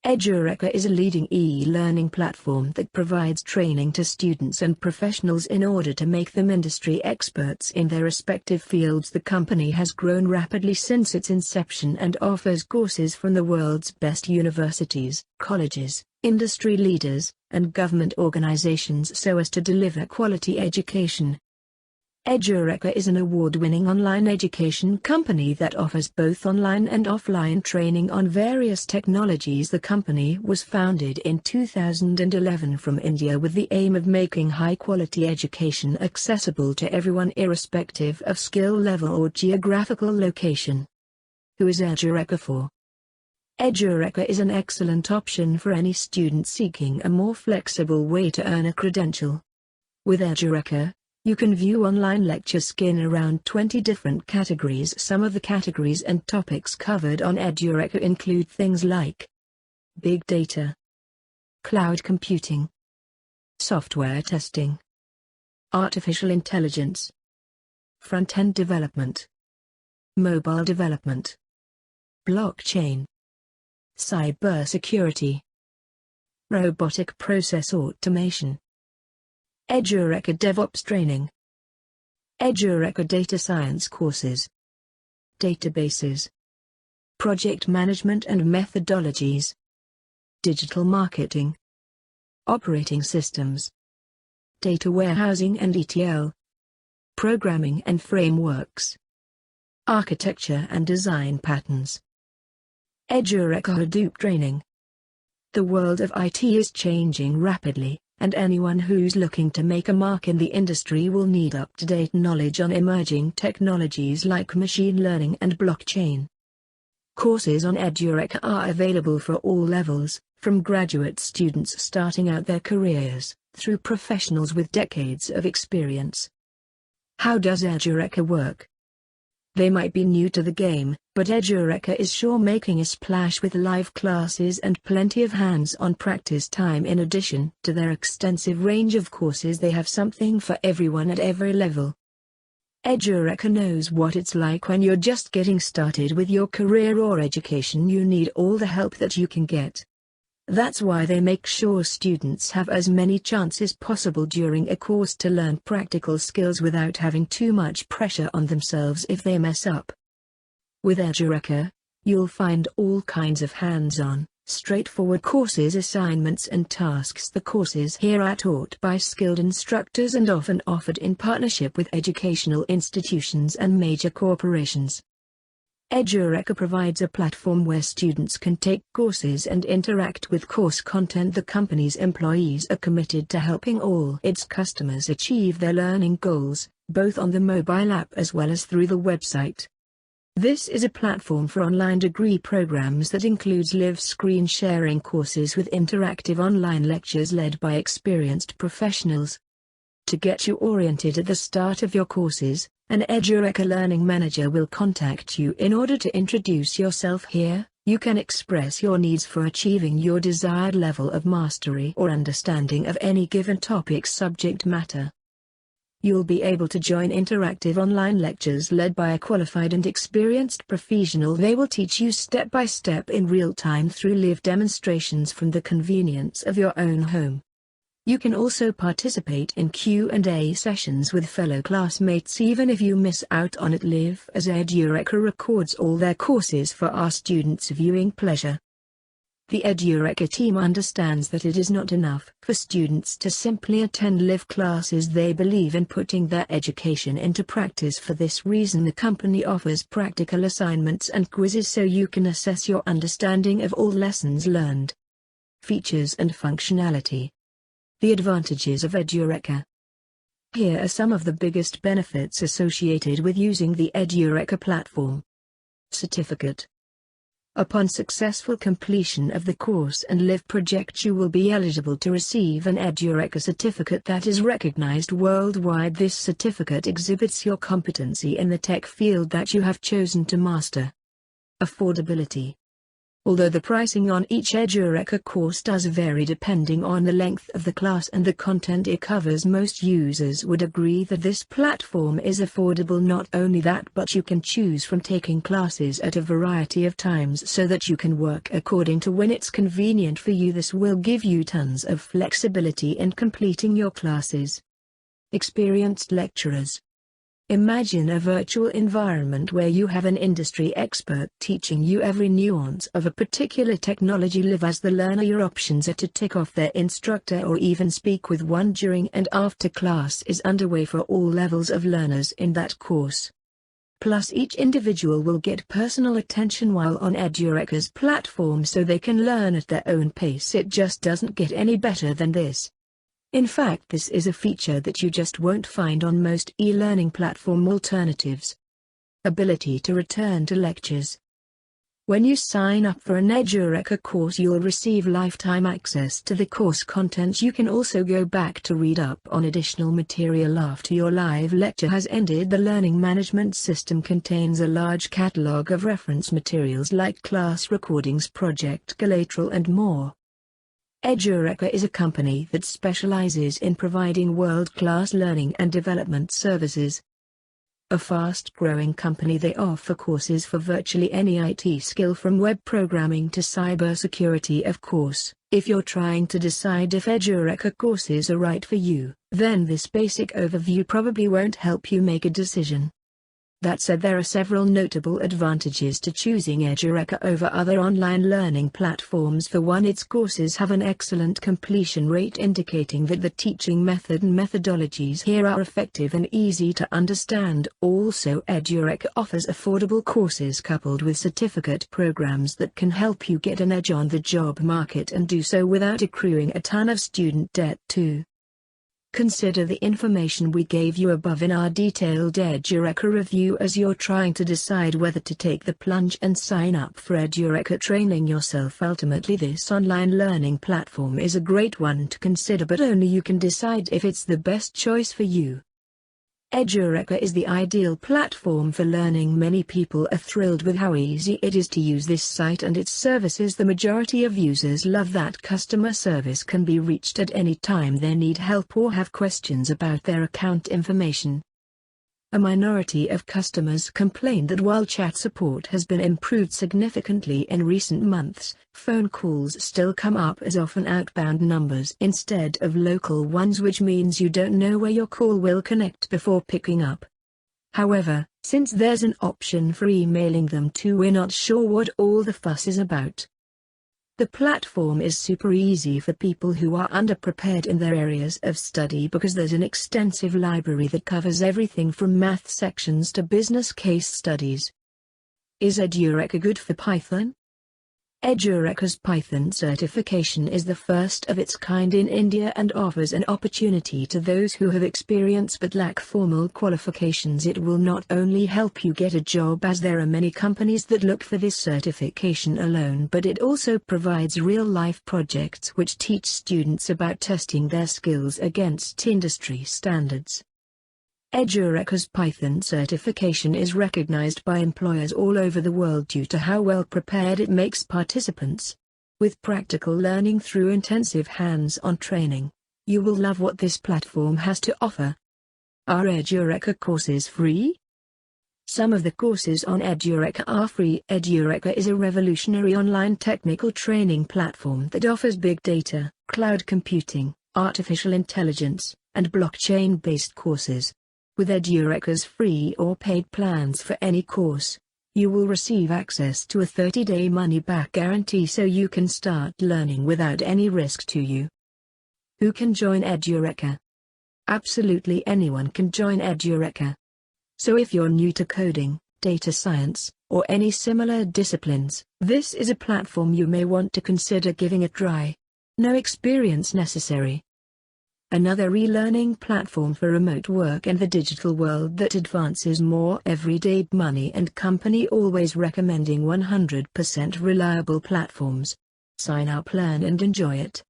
EDUREKA is a leading e-learning platform that provides training to students and professionals in order to make them industry experts in their respective fields. The company has grown rapidly since its inception and offers courses from the world's best universities, colleges, industry leaders, and government organizations so as to deliver quality education. EDUREKA is an award-winning online education company that offers both online and offline training on various technologies. The company was founded in 2011 from India with the aim of making high-quality education accessible to everyone irrespective of skill level or geographical location. Who is EDUREKA for? EDUREKA is an excellent option for any student seeking a more flexible way to earn a credential. With EDUREKA, you can view online lectures in around 20 different categories. Some of the categories and topics covered on EDUREKA include things like big data, cloud computing, software testing, artificial intelligence, front-end development, mobile development, blockchain, cybersecurity, robotic process automation, EDUREKA DevOps training, EDUREKA data science courses, databases, project management and methodologies, digital marketing, operating systems, data warehousing and ETL, programming and frameworks, architecture and design patterns, EDUREKA Hadoop training. The world of IT is changing rapidly, and anyone who's looking to make a mark in the industry will need up-to-date knowledge on emerging technologies like machine learning and blockchain. Courses on EDUREKA are available for all levels, from graduate students starting out their careers, through professionals with decades of experience. How does EDUREKA work? They might be new to the game, but EDUREKA is sure making a splash with live classes and plenty of hands-on practice time. In addition to their extensive range of courses, they have something for everyone at every level. EDUREKA knows what it's like when you're just getting started with your career or education. You need all the help that you can get. That's why they make sure students have as many chances possible during a course to learn practical skills without having too much pressure on themselves if they mess up. With EDUREKA, you'll find all kinds of hands-on, straightforward courses, assignments and tasks. The courses here are taught by skilled instructors and often offered in partnership with educational institutions and major corporations. EDUREKA provides a platform where students can take courses and interact with course content. The company's employees are committed to helping all its customers achieve their learning goals, both on the mobile app as well as through the website. This is a platform for online degree programs that includes live screen sharing courses with interactive online lectures led by experienced professionals. To get you oriented at the start of your courses, an EDUREKA Learning Manager will contact you in order to introduce yourself. Here, you can express your needs for achieving your desired level of mastery or understanding of any given topic's subject matter. You'll be able to join interactive online lectures led by a qualified and experienced professional. They will teach you step by step in real time through live demonstrations from the convenience of your own home. You can also participate in Q&A sessions with fellow classmates even if you miss out on it live, as EDUREKA records all their courses for our students' viewing pleasure. The EDUREKA team understands that it is not enough for students to simply attend live classes. They believe in putting their education into practice. For this reason, the company offers practical assignments and quizzes so you can assess your understanding of all lessons learned. Features and functionality. The advantages of EDUREKA. Here are some of the biggest benefits associated with using the EDUREKA platform. Certificate. Upon successful completion of the course and live project, you will be eligible to receive an EDUREKA certificate that is recognized worldwide. This certificate exhibits your competency in the tech field that you have chosen to master. Affordability. Although the pricing on each EDUREKA course does vary depending on the length of the class and the content it covers, most users would agree that this platform is affordable. Not only that, but you can choose from taking classes at a variety of times so that you can work according to when it's convenient for you. This will give you tons of flexibility in completing your classes. Experienced lecturers. Imagine a virtual environment where you have an industry expert teaching you every nuance of a particular technology. Live as the learner. Your options are to tick off their instructor or even speak with one during and after class is underway for all levels of learners in that course. Plus, each individual will get personal attention while on EDUREKA's platform so they can learn at their own pace. It just doesn't get any better than this. In fact, this is a feature that you just won't find on most e-learning platform alternatives. Ability to return to lectures. When you sign up for an EDUREKA course, you'll receive lifetime access to the course content. You can also go back to read up on additional material after your live lecture has ended. The learning management system contains a large catalog of reference materials like class recordings, project collateral, and more. EDUREKA is a company that specializes in providing world-class learning and development services. A fast-growing company, they offer courses for virtually any IT skill from web programming to cybersecurity. Of course, if you're trying to decide if EDUREKA courses are right for you, then this basic overview probably won't help you make a decision. That said, there are several notable advantages to choosing EDUREKA over other online learning platforms. For one, its courses have an excellent completion rate, indicating that the teaching method and methodologies here are effective and easy to understand. Also, EDUREKA offers affordable courses coupled with certificate programs that can help you get an edge on the job market and do so without accruing a ton of student debt too. Consider the information we gave you above in our detailed EDUREKA review as you're trying to decide whether to take the plunge and sign up for EDUREKA training yourself. Ultimately, this online learning platform is a great one to consider, but only you can decide if it's the best choice for you. EDUREKA is the ideal platform for learning. Many people are thrilled with how easy it is to use this site and its services. The majority of users love that customer service can be reached at any time they need help or have questions about their account information. A minority of customers complain that while chat support has been improved significantly in recent months, phone calls still come up as often outbound numbers instead of local ones, which means you don't know where your call will connect before picking up. However, since there's an option for emailing them too, we're not sure what all the fuss is about. The platform is super easy for people who are underprepared in their areas of study because there's an extensive library that covers everything from math sections to business case studies. Is EDUREKA good for Python? EDUREKA's Python certification is the first of its kind in India and offers an opportunity to those who have experience but lack formal qualifications. It will not only help you get a job, as there are many companies that look for this certification alone, but it also provides real-life projects which teach students about testing their skills against industry standards. EDUREKA's Python certification is recognized by employers all over the world due to how well prepared it makes participants. With practical learning through intensive hands-on training, you will love what this platform has to offer. Are EDUREKA courses free? Some of the courses on EDUREKA are free. EDUREKA is a revolutionary online technical training platform that offers big data, cloud computing, artificial intelligence, and blockchain-based courses. With EDUREKA's free or paid plans for any course, you will receive access to a 30-day money-back guarantee so you can start learning without any risk to you. Who can join EDUREKA? Absolutely anyone can join EDUREKA. So if you're new to coding, data science, or any similar disciplines, this is a platform you may want to consider giving a try. No experience necessary. Another e-learning platform for remote work and the digital world that advances more everyday money and company always recommending 100% reliable platforms. Sign up, learn and enjoy it.